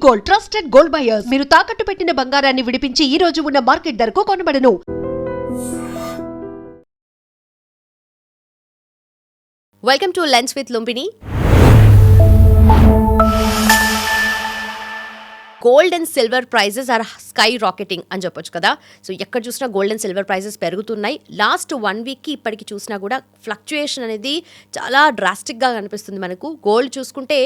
Gold, trusted gold buyers. మీరు తాకట్టు పెట్టిన బంగారాన్ని విడిపించి ఈ రోజు ఉన్న మార్కెట్ ధరకు కొనబడను. Welcome to lens with Lumbini. Gold and silver prices are sky rocketing అని చెప్పొచ్చు కదా. సో ఎక్కడ చూసినా గోల్డ్ అండ్ సిల్వర్ ప్రైజెస్ పెరుగుతున్నాయి. లాస్ట్ 1 వీక్కి ఇప్పటికి చూసినా కూడా ఫ్లక్చుయేషన్ అనేది చాలా డ్రాస్టిక్గా కనిపిస్తుంది మనకు. గోల్డ్ చూసుకుంటే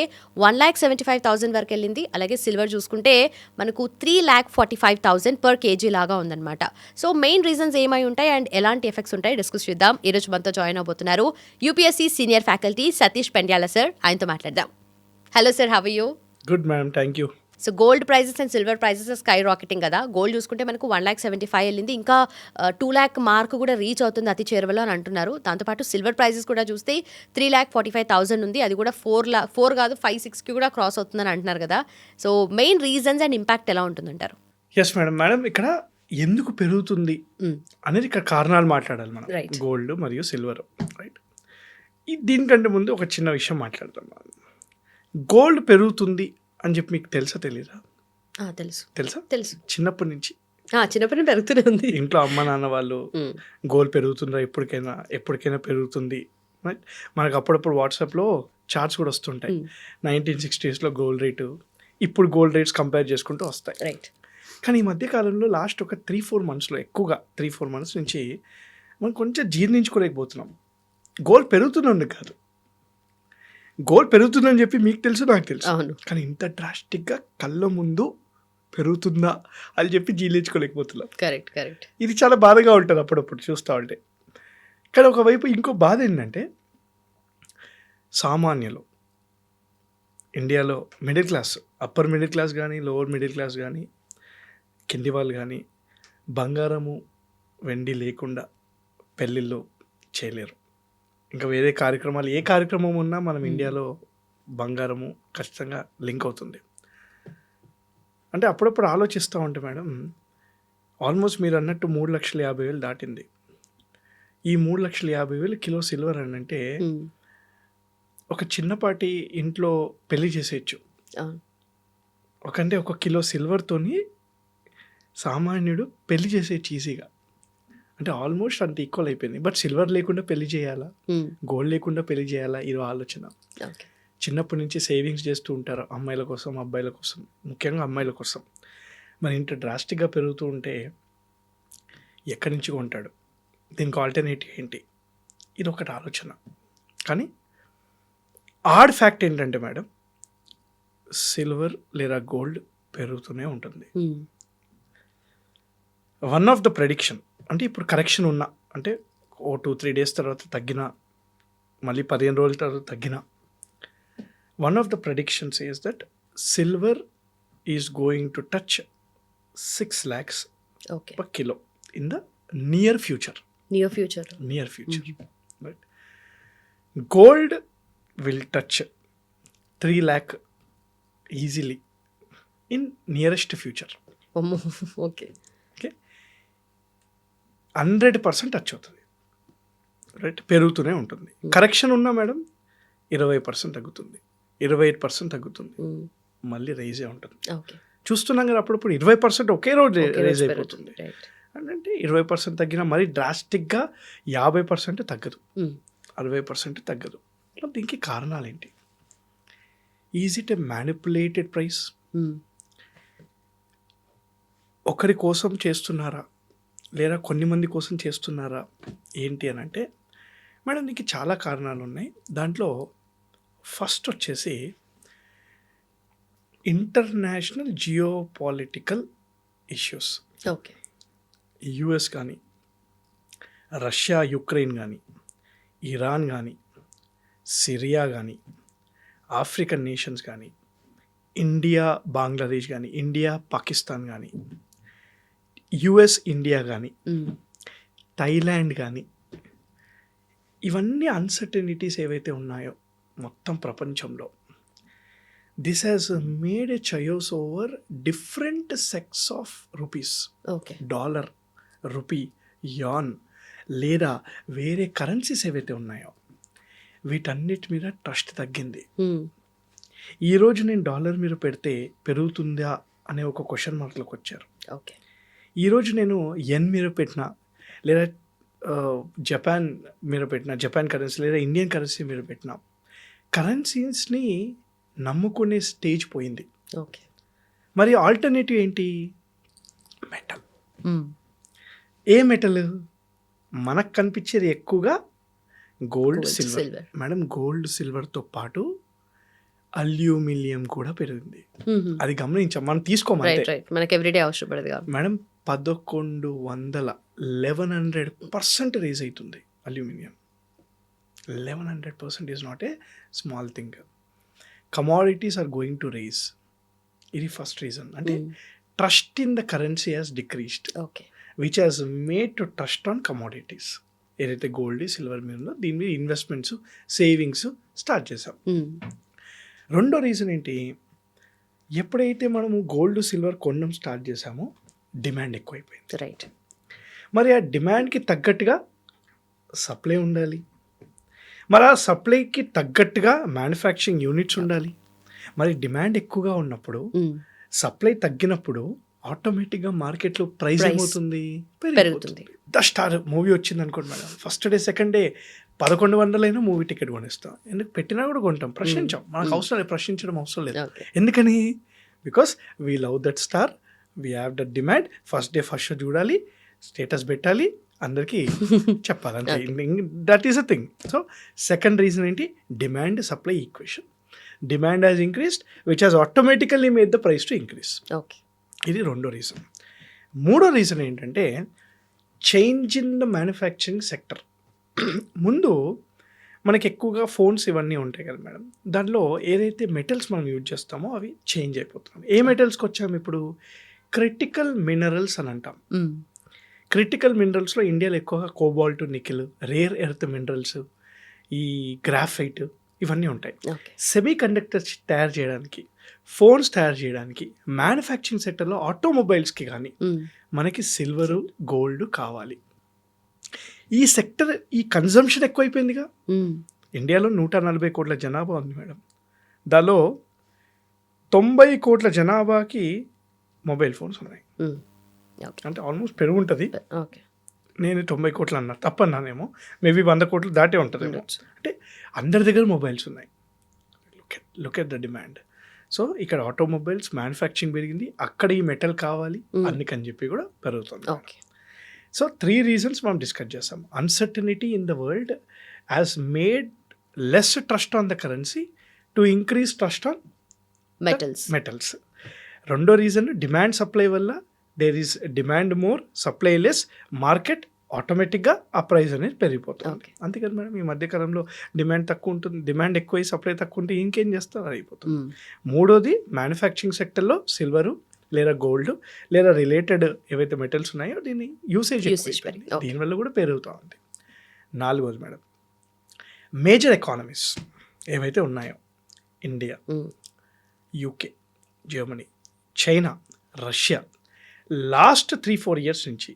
1,75,000 వరకు వెళ్ళింది. అలాగే సిల్వర్ చూసుకుంటే మనకు 3,45,000 పర్ కేజీ లాగా ఉందన్నమాట. సో మెయిన్ రీజన్స్ ఏమై ఉంటాయి అండ్ ఎలాంటి ఎఫెక్ట్స్ ఉంటాయి డిస్కస్ చేద్దాం. ఈరోజు మనతో జాయిన్ అవబోతున్నారు UPSC senior faculty Satish Pendyala sir. ఆయనతో మాట్లాడదాం. Hello sir, how are you? Good madam, thank you. So gold prices and silver prices sky rocketing కదా. గోల్డ్ చూసుకుంటే మనకు 1,75,000 వెళ్ళింది. ఇంకా 2 lakh మార్క్ కూడా రీచ్ అవుతుంది అతి చేరువలో అని అంటున్నారు. దాంతోపాటు సిల్వర్ ప్రైజెస్ కూడా చూస్తే 3,45,000 ఉంది. అది కూడా 4 కాదు 5-6కి కూడా క్రాస్ అవుతుందని అంటున్నారు కదా. So main reasons and impact ఎలా ఉంటుందంటారు? ఎస్ మేడం, ఇక్కడ ఎందుకు పెరుగుతుంది అనేది ఇక్కడ కారణాలు మాట్లాడాలి మనం. Right. గోల్డ్ మరియు సిల్వర్, రైట్. దీనికంటే ముందు ఒక చిన్న విషయం మాట్లాడతాం. గోల్డ్ పెరుగుతుంది అని చెప్పి మీకు తెలుసా తెలీదా? తెలుసు. చిన్నప్పటి నుంచి పెరుగుతూనే ఉంది. ఇంట్లో అమ్మ నాన్న వాళ్ళు గోల్డ్ పెరుగుతుందా, ఎప్పటికైనా పెరుగుతుంది. రైట్. మనకు అప్పుడప్పుడు వాట్సాప్లో చార్ట్స్ కూడా వస్తుంటాయి. 1960s గోల్డ్ రేటు, ఇప్పుడు గోల్డ్ రేట్స్ కంపేర్ చేసుకుంటూ వస్తాయి. రైట్. కానీ ఈ మధ్యకాలంలో లాస్ట్ ఒక 3-4 మంత్స్లో ఎక్కువగా 3-4 మంత్స్ నుంచి మనం కొంచెం జీర్ణించుకోలేకపోతున్నాం. గోల్డ్ పెరుగుతుందని కాదు, గోల్డ్ పెరుగుతుందని చెప్పి మీకు తెలుసు, నాకు తెలుసు. కానీ ఇంత డ్రాస్టిక్గా కళ్ళ ముందు పెరుగుతుందా అని చెప్పి జీర్ణించుకోలేకపోతున్నాం. కరెక్ట్. ఇది చాలా బాధగా ఉంటుంది అప్పుడప్పుడు చూస్తూ ఉంటే. కానీ ఒకవైపు ఇంకో బాధ ఏంటంటే, సామాన్యులు ఇండియాలో middle class, upper middle class కానీ లోవర్ మిడిల్ క్లాస్ కానీ కింది వాళ్ళు కానీ బంగారము వెండి లేకుండా పెళ్ళిళ్ళు చేయలేరు. ఇంకా వేరే కార్యక్రమాలు, ఏ కార్యక్రమం ఉన్నా మనం ఇండియాలో బంగారము ఖచ్చితంగా లింక్ అవుతుంది. అంటే అప్పుడప్పుడు ఆలోచిస్తూ ఉంటే మేడం, ఆల్మోస్ట్ మీరు అన్నట్టు 3,50,000 దాటింది. ఈ 3,50,000 కిలో సిల్వర్ అని అంటే ఒక చిన్నపాటి ఇంట్లో పెళ్లి చేసేయచ్చు. ఒక కిలో సిల్వర్తోని సామాన్యుడు పెళ్లి చేసేయచ్చు ఈజీగా. అంటే ఆల్మోస్ట్ అంత ఈక్వల్ అయిపోయింది. బట్ సిల్వర్ లేకుండా పెళ్లి చేయాలా, గోల్డ్ లేకుండా పెళ్లి చేయాలా, ఇది ఆలోచన. చిన్నప్పటి నుంచి సేవింగ్స్ చేస్తూ ఉంటారు అమ్మాయిల కోసం, అబ్బాయిల కోసం, ముఖ్యంగా అమ్మాయిల కోసం. మరి ఇంత డ్రాస్టిక్గా పెరుగుతూ ఉంటే ఎక్కడి నుంచి కొంటాడు? దీనికి ఆల్టర్నేటివ్ ఏంటి? ఇది ఒకటి ఆలోచన. కానీ ఆడ్ ఫ్యాక్ట్ ఏంటంటే మేడం, సిల్వర్ లేదా గోల్డ్ పెరుగుతూనే ఉంటుంది. వన్ ఆఫ్ ద ప్రెడిక్షన్ అంటే ఇప్పుడు కరెక్షన్ ఉన్నా, అంటే 2-3 days తర్వాత తగ్గిన, మళ్ళీ 15 రోజుల తర్వాత తగ్గిన, one of the predictions is that silver is going to touch 6 lakhs per kilo in the near future. Right. Gold will touch 3 lakh easily in nearest future. Okay. 100% touch అవుతుంది. Right. పెరుగుతూనే ఉంటుంది. Correction ఉన్నా madam 20% తగ్గుతుంది, 28% తగ్గుతుంది, మళ్ళీ రైజే ఉంటుంది. చూస్తున్నాం కదా అప్పుడప్పుడు 20% ఒకే రోజు రైజ్ అయిపోతుంది. అంటే 20% తగ్గినా మరీ డ్రాస్టిక్గా 50% తగ్గదు, 60% తగ్గదు. దీనికి కారణాలు ఏంటి? Is it a manipulated price? ఒకరి కోసం చేస్తున్నారా లేదా కొన్ని మంది కోసం చేస్తున్నారా ఏంటి అని అంటే మేడం, దీనికి చాలా కారణాలు ఉన్నాయి. దాంట్లో ఫస్ట్ వచ్చేసి ఇంటర్నేషనల్ జియోపాలిటికల్ ఇష్యూస్. యుఎస్ కానీ, రష్యా యుక్రెయిన్ కానీ, ఇరాన్ కానీ, సిరియా కానీ, ఆఫ్రికన్ నేషన్స్ కానీ, ఇండియా బంగ్లాదేశ్ కానీ, ఇండియా పాకిస్తాన్ కానీ, యుఎస్ ఇండియా కానీ, థాయిలాండ్ కానీ, ఇవన్నీ అన్సర్టనిటీస్ ఏవైతే ఉన్నాయో మొత్తం ప్రపంచంలో, this has made a chaos over different sects of rupees. Dollar, rupee, yen లేదా వేరే కరెన్సీస్ ఏవైతే ఉన్నాయో వీటన్నిటి మీద ట్రస్ట్ తగ్గింది. ఈరోజు నేను డాలర్ మీరు పెడితే పెరుగుతుందా అనే ఒక క్వశ్చన్ మార్క్లోకి వచ్చారు. ఓకే. ఈరోజు నేను ఎన్ మీరు పెట్టినా లేదా జపాన్ మీరు పెట్టినా, జపాన్ కరెన్సీ లేదా ఇండియన్ కరెన్సీ మీరు పెట్టినా, కరెన్సీస్ని నమ్ముకునే స్టేజ్ పోయింది. ఓకే. మరి ఆల్టర్నేటివ్ ఏంటి? మెటల్. ఏ మెటల్ మనకు కనిపించేది ఎక్కువగా గోల్డ్, సిల్వర్. మేడం గోల్డ్ సిల్వర్తో పాటు అల్యూమినియం కూడా పెరిగింది. అది గమనించాం, మనం తీసుకోమంటే మనకి ఎవ్రీడే అవసరం పడదు మేడం. 1100% రేజ్ అవుతుంది aluminium. 1100% is not a small thing. Commodities are going to raise. ఇది ఫస్ట్ రీజన్. అంటే trust in the currency has decreased, okay, which has made to trust on commodities. ఏదైతే గోల్డ్, సిల్వర్ మీద ఉందో దీని మీద investments, savings start చేసాం. రెండో reason ఏంటి? ఎప్పుడైతే మనము గోల్డ్, సిల్వర్ కొనడం స్టార్ట్ చేసామో డిమాండ్ ఎక్కువైపోయింది. రైట్. మరి ఆ డిమాండ్కి తగ్గట్టుగా సప్లై ఉండాలి. మరి ఆ సప్లైకి తగ్గట్టుగా మ్యానుఫ్యాక్చరింగ్ యూనిట్స్ ఉండాలి. మరి డిమాండ్ ఎక్కువగా ఉన్నప్పుడు సప్లై తగ్గినప్పుడు ఆటోమేటిక్గా మార్కెట్లో ప్రైస్ ఏమవుతుంది? పెరుగుతుంది. ద స్టార్ మూవీ వచ్చింది అనుకోండి madam, first day second day 1100 movie ticket కొనిస్తాం. ఎందుకు? పెట్టినా కూడా కొంటాం, ప్రశ్నించాం. మనకు అవసరం లేదు, ప్రశ్నించడం అవసరం లేదు. ఎందుకని? Because we love that star, we have that demand. First day first show చూడాలి, స్టేటస్ పెట్టాలి, అందరికీ చెప్పాలంటే that is a thing. So second reason ఏంటి? Demand supply equation. Demand has increased which has automatically made the price to increase. Okay. ఇది రెండో reason. మూడో reason ఏంటంటే change in the manufacturing sector. ముందు మనకి ఎక్కువగా ఫోన్స్ ఇవన్నీ ఉంటాయి కదా మేడం, దాంట్లో ఏదైతే మెటల్స్ మనం యూజ్ చేస్తామో అవి చేంజ్ అయిపోతున్నాం. ఏ మెటల్స్కి వచ్చాము ఇప్పుడు? క్రిటికల్ మినరల్స్ అని అంటాం. క్రిటికల్ మినరల్స్లో ఇండియాలో ఎక్కువగా cobalt, nickel, rare earth minerals, ఈ గ్రాఫైట్ ఇవన్నీ ఉంటాయి. సెమీ కండక్టర్స్ తయారు చేయడానికి, ఫోన్స్ తయారు చేయడానికి, మ్యానుఫ్యాక్చరింగ్ సెక్టర్లో ఆటోమొబైల్స్కి కానీ మనకి సిల్వరు, గోల్డ్ కావాలి. ఈ సెక్టర్, ఈ కన్జంప్షన్ ఎక్కువైపోయిందిగా. ఇండియాలో 140 కోట్ల జనాభా ఉంది మేడం. దానిలో 90 కోట్ల జనాభాకి మొబైల్ ఫోన్స్ ఉన్నాయి. అంటే ఆల్మోస్ట్ పెరుగుంటుంది. నేను 90 కోట్లు అన్నా, తప్పన్నానేమో, మేబీ 100 కోట్లు దాటే ఉంటుంది. అంటే అందరి దగ్గర మొబైల్స్ ఉన్నాయి. Look at the demand. So ఇక్కడ ఆటోమొబైల్స్ మ్యానుఫ్యాక్చరింగ్ పెరిగింది, అక్కడ ఈ మెటల్ కావాలి అందుకని చెప్పి కూడా పెరుగుతుంది. సో 3 రీజన్స్ మనం డిస్కస్ చేస్తాం. Uncertainty in the world has made less trust on the currency to increase trust on metals. రెండో రీజన్ డిమాండ్ సప్లై వల్ల there is demand more, supply less, market ఆటోమేటిక్గా ఆ ప్రైస్ అనేది పెరిగిపోతుంది. అంతే కదా మేడం. ఈ మధ్యకాలంలో డిమాండ్ తక్కువ ఉంటుంది, డిమాండ్ ఎక్కువ సప్లై తక్కువ ఉంటే ఇంకేం చేస్తారు, అది అయిపోతుంది. మూడోది మ్యానుఫ్యాక్చరింగ్ సెక్టర్లో సిల్వరు లేదా గోల్డ్ లేదా రిలేటెడ్ ఏవైతే మెటల్స్ ఉన్నాయో దీన్ని యూసేజ్ ఎక్కువైపోయింది, దీనివల్ల కూడా పెరుగుతూ ఉంది. నాలుగోది మేడం, మేజర్ ఎకానమీస్ ఏవైతే ఉన్నాయో India, UK, Germany, China, Russia last 3-4 years నుంచి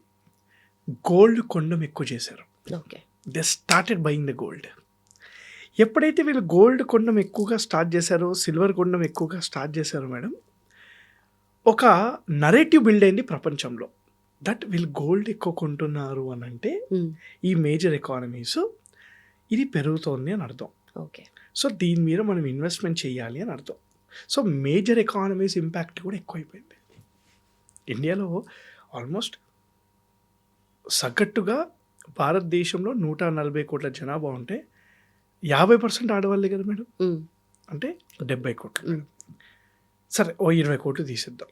గోల్డ్ కొనడం ఎక్కువ చేశారు. They started buying the gold. ఎప్పుడైతే వీళ్ళు గోల్డ్ కొనడం ఎక్కువగా స్టార్ట్ చేశారో, సిల్వర్ కొనడం ఎక్కువగా స్టార్ట్ చేశారో మేడం, ఒక నరేటివ్ బిల్డ్ అయింది ప్రపంచంలో దట్ వీళ్ళు గోల్డ్ ఎక్కువ కొంటున్నారు అని అంటే ఈ మేజర్ ఎకానమీస్ ఇది పెరుగుతోంది అని అర్థం. సో దీని మీద మనం ఇన్వెస్ట్మెంట్ చేయాలి అని అర్థం. సో మేజర్ ఎకానమీస్ ఇంపాక్ట్ కూడా ఎక్కువైపోయింది. ఇండియాలో ఆల్మోస్ట్ సగటుగా భారతదేశంలో 140 కోట్ల జనాభా ఉంటే 50% ఆడవాళ్ళే కదా మేడం. అంటే 70 కోట్లు. సరే ఓ 20 కోట్లు తీసిద్దాం.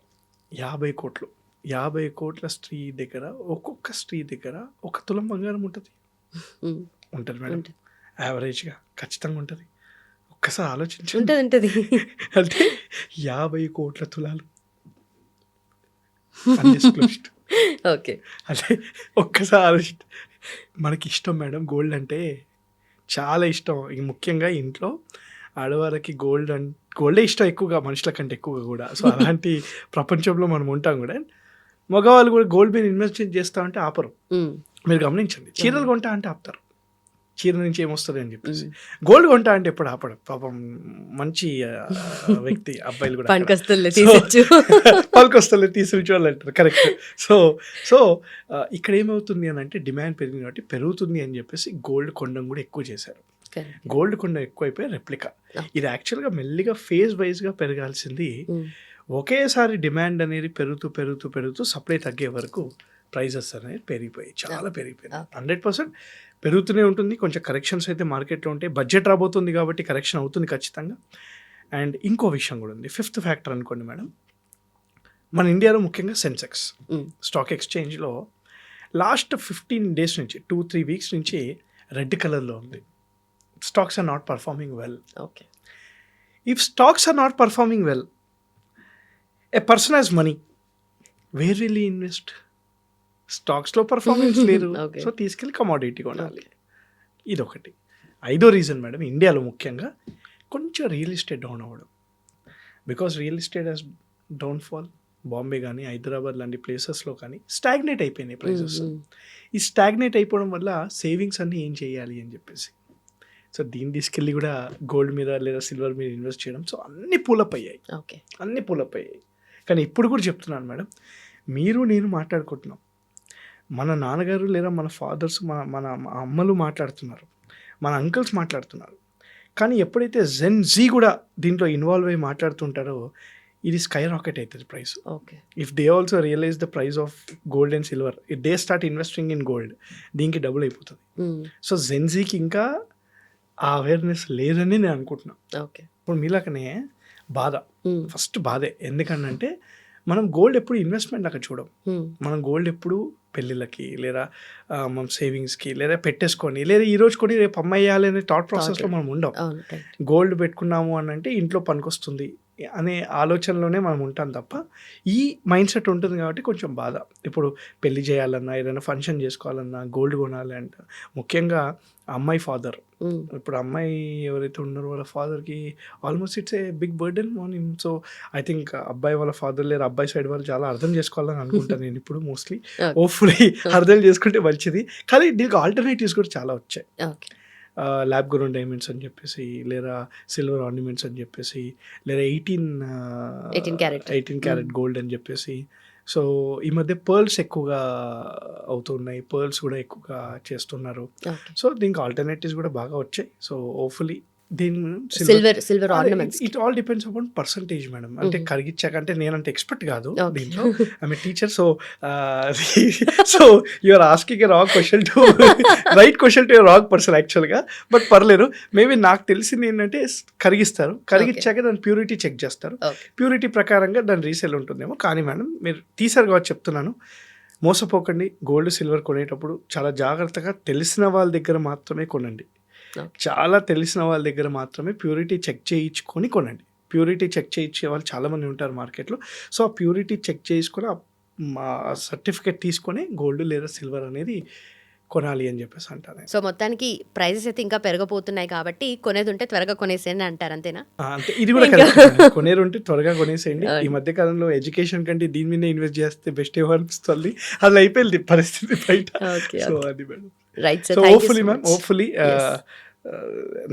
50 కోట్లు, 50 కోట్ల స్త్రీ దగ్గర, ఒక్కొక్క స్త్రీ దగ్గర 1 తులం బంగారం ఉంటుంది మేడం. యావరేజ్గా ఖచ్చితంగా ఉంటుంది. ఒక్కసారి ఆలోచించండి. అంటే 50 కోట్ల తులాలు అన్డిస్క్లోజ్డ్. ఓకే, అంటే ఒక్కసారి ఆలోచించ. మనకి ఇష్టం మేడం గోల్డ్ అంటే చాలా ఇష్టం. ముఖ్యంగా ఇంట్లో ఆడవాళ్ళకి గోల్డే ఇష్టం ఎక్కువగా, మనుషుల కంటే ఎక్కువగా కూడా. సో అలాంటి ప్రపంచంలో మనం ఉంటాం కూడా. మగవాళ్ళు కూడా గోల్డ్ మీద ఇన్వెస్ట్ చేస్తా అంటే ఆపరు. మీరు గమనించండి, చీరలు కొంటా అంటే ఆపుతారు. చీర నుంచి ఏమొస్తుంది అని చెప్పేసి గోల్డ్ కొంటా అంటే ఎప్పుడు ఆపడం పాపం మంచి వ్యక్తి అబ్బాయిలు కూడా పనికొస్తలే తీసొచ్చు. పనికొస్తలే తీసుకొచ్చేవాళ్ళు అంటారు కరెక్ట్. సో ఇక్కడ ఏమవుతుంది అని అంటే డిమాండ్ పెరిగింది కాబట్టి పెరుగుతుంది అని చెప్పేసి గోల్డ్ కొనడం కూడా ఎక్కువ చేశారు. గోల్డ్ కొనడం ఎక్కువ అయిపోయి రెప్లికా. ఇది యాక్చువల్గా మెల్లిగా ఫేజ్ వైజ్గా పెరగాల్సింది. ఒకేసారి డిమాండ్ అనేది పెరుగుతూ సప్లై తగ్గే వరకు ప్రైజెస్ అనేది పెరిగిపోయాయి, చాలా పెరిగిపోయాయి. 100% పెరుగుతూనే ఉంటుంది. కొంచెం కరెక్షన్స్ అయితే మార్కెట్లో ఉంటాయి. బడ్జెట్ రాబోతుంది కాబట్టి కరెక్షన్ అవుతుంది ఖచ్చితంగా. అండ్ ఇంకో విషయం కూడా ఉంది, 5th ఫ్యాక్టర్ అనుకోండి మేడం. మన ఇండియాలో ముఖ్యంగా సెన్సెక్స్ స్టాక్ ఎక్స్చేంజ్లో లాస్ట్ 15 days నుంచి 2-3 weeks నుంచి రెడ్ కలర్లో ఉంది. Stocks are not performing well. Okay, if stocks are not performing well, a person has money, where will he invest? స్టాక్స్లో పర్ఫార్మెన్స్ లేదు, సో తీసుకెళ్ళి కమోడిటీ కొనాలి. ఇదొకటి. 5వ రీజన్ మేడం, ఇండియాలో ముఖ్యంగా కొంచెం రియల్ ఎస్టేట్ డౌన్ అవ్వడం. Because real estate has downfall. Bombay కానీ హైదరాబాద్ లాంటి ప్లేసెస్లో కానీ స్టాగ్నేట్ అయిపోయినాయి ప్రైజెస్. ఈ స్టాగ్నేట్ అయిపోవడం వల్ల సేవింగ్స్ అన్నీ ఏం చేయాలి అని చెప్పేసి, సో దీన్ని తీసుకెళ్ళి కూడా గోల్డ్ మీద లేదా సిల్వర్ మీద ఇన్వెస్ట్ చేయడం. సో అన్నీ పూలప్ అయ్యాయి. ఓకే, అన్నీ పూలప్ అయ్యాయి. కానీ ఇప్పుడు కూడా చెప్తున్నాను మేడం, మీరు నేను మాట్లాడుకుంటున్నాం, మన నాన్నగారు లేదా మన ఫాదర్స్ మన అమ్మలు మాట్లాడుతున్నారు, మన అంకుల్స్ మాట్లాడుతున్నారు. కానీ ఎప్పుడైతే జెన్ జీ కూడా దీంట్లో ఇన్వాల్వ్ అయ్యి మాట్లాడుతుంటారో ఇది స్కై రాకెట్ అవుతుంది price. Okay, if they also realise the price of gold and silver, if they start investing in gold, దీనికి డబుల్ అయిపోతుంది. సో జెన్ జీకి ఇంకా ఆ అవేర్నెస్ లేదని నేను అనుకుంటున్నాను. ఓకే, ఇప్పుడు మీలాకనే బాధ, ఫస్ట్ బాధే. ఎందుకంటే మనం గోల్డ్ ఎప్పుడు ఇన్వెస్ట్మెంట్ అక్కడ చూడం. మనం గోల్డ్ ఎప్పుడు పెళ్ళిళ్ళకి లేదా మనం సేవింగ్స్కి లేదా పెట్టేసుకొని లేదా ఈ రోజు కొని రేపు అమ్మేయాలి అనే థాట్ ప్రాసెస్లో మనం ఉండం. గోల్డ్ పెట్టుకున్నాము అని అంటే ఇంట్లో పనికొస్తుంది అనే ఆలోచనలోనే మనం ఉంటాం తప్ప ఈ మైండ్ సెట్ ఉంటుంది కాబట్టి కొంచెం బాధ. ఇప్పుడు పెళ్లి చేయాలన్నా ఏదైనా ఫంక్షన్ చేసుకోవాలన్నా గోల్డ్ కొనాలి అంట. ముఖ్యంగా అమ్మాయి ఫాదర్, ఇప్పుడు అమ్మాయి ఎవరైతే ఉన్నారో వాళ్ళ ఫాదర్కి almost it's a big burden on him. So I think అబ్బాయి వాళ్ళ ఫాదర్ లేదా అబ్బాయి సైడ్ వాళ్ళు చాలా అర్థం చేసుకోవాలని అనుకుంటాను నేను ఇప్పుడు మోస్ట్లీ. హోప్ఫుల్లీ అర్థం చేసుకుంటే మంచిది. కానీ దీనికి ఆల్టర్నేటివ్స్ కూడా చాలా వచ్చాయి. ల్యాబ్ గ్రోన్ డైమండ్స్ అని చెప్పేసి లేదా సిల్వర్ ఆర్నమెంట్స్ అని చెప్పేసి లేదా 18 క్యారెట్ గోల్డ్ అని చెప్పేసి. సో ఈ మధ్య పర్ల్స్ ఎక్కువగా అవుతున్నాయి, పర్ల్స్ కూడా ఎక్కువగా చేస్తున్నారు. సో దీనికి ఆల్టర్నేటివ్స్ కూడా బాగా వచ్చాయి. సో హోప్ఫుల్లీ దీని silver ornaments it all depends upon percentage madam. అంటే కరిగించాక అంటే నేనంత ఎక్స్పర్ట్ కాదు దీంట్లో, I'm a teacher. So you are asking a wrong question to right question to wrong person యాక్చువల్గా. బట్ పర్లేదు, మేబీ నాకు తెలిసింది ఏంటంటే కరిగిస్తారు, కరిగించాక దాని ప్యూరిటీ చెక్ చేస్తారు. ప్యూరిటీ ప్రకారంగా దాని రీసేల్ ఉంటుందేమో. కానీ మేడం మీరు తీసారు కాబట్టి చెప్తున్నాను, మోసపోకండి. గోల్డ్ సిల్వర్ కొనేటప్పుడు చాలా జాగ్రత్తగా తెలిసిన వాళ్ళ దగ్గర మాత్రమే కొనండి. చాలా తెలిసిన వాళ్ళ దగ్గర మాత్రమే ప్యూరిటీ చెక్ చేయించుకొని కొనండి. ప్యూరిటీ చెక్ చేయించే వాళ్ళు చాలామంది ఉంటారు మార్కెట్లో. సో ఆ ప్యూరిటీ చెక్ చేసుకొని సర్టిఫికేట్ తీసుకొని గోల్డ్ లేదా సిల్వర్ అనేది కొనాలి అని చెప్పేసి అంటారు. సో మొత్తానికి ప్రైజెస్ అయితే ఇంకా పెరగబోతున్నాయి కాబట్టి కొనేది ఉంటే త్వరగా కొనేసేయండి అంటారు, అంతేనా? అంటే ఇది కూడా కరెక్ట్. కొనేది ఉంటే త్వరగా కొనేసేయండి. ఈ మధ్య కాలంలో ఎడ్యుకేషన్ కంటే దీని మీద ఇన్వెస్ట్ చేస్తే బెస్ట్ ఏమో అనిపిస్తుంది. అలా అయిపోయింది పరిస్థితి బయట. సో అది madam. Right sir, hopefully ma'am, hopefully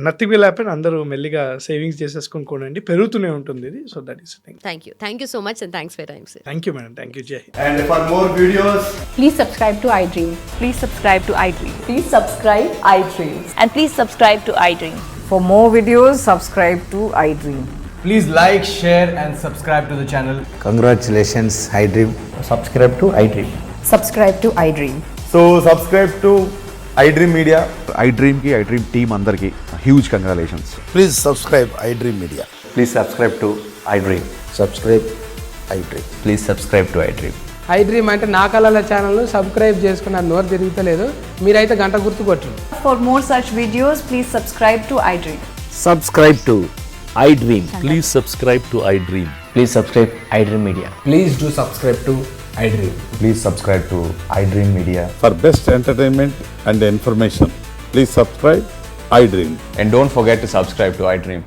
nothing will happen. అందరూ మెల్లిగా సేవింగ్స్ చేసేసుకొని కొనండి, పెరుగుతూనే ఉంటుంది ఇది. So that is thing. Thank you so much and thanks for time sir. Thank you madam, thank you. జై. And for more videos, Please subscribe to iDream. Please subscribe to iDream. Please subscribe iDream. And please subscribe to iDream. For more videos, subscribe to iDream. please like, share and subscribe to the channel. Congratulations, iDream. Subscribe to iDream. Subscribe to iDream. So subscribe to iDream Media. iDream ki iDream team andarki huge congratulations. Please subscribe iDream Media. Please subscribe to iDream. Subscribe iDream. Please subscribe to iDream. iDream అంటే నా కళల ఛానల్ను subscribe చేసుకున్న నోరు తిరుగుతలేదు, మీరైతే గంట గుర్తు కొట్టండి. For more such videos, please subscribe to iDream. Subscribe to iDream. Please subscribe to iDream. Please subscribe iDream Media. Please do subscribe to iDream. Please subscribe to iDream Media. For best entertainment and information, please subscribe iDream. And don't forget to subscribe to iDream.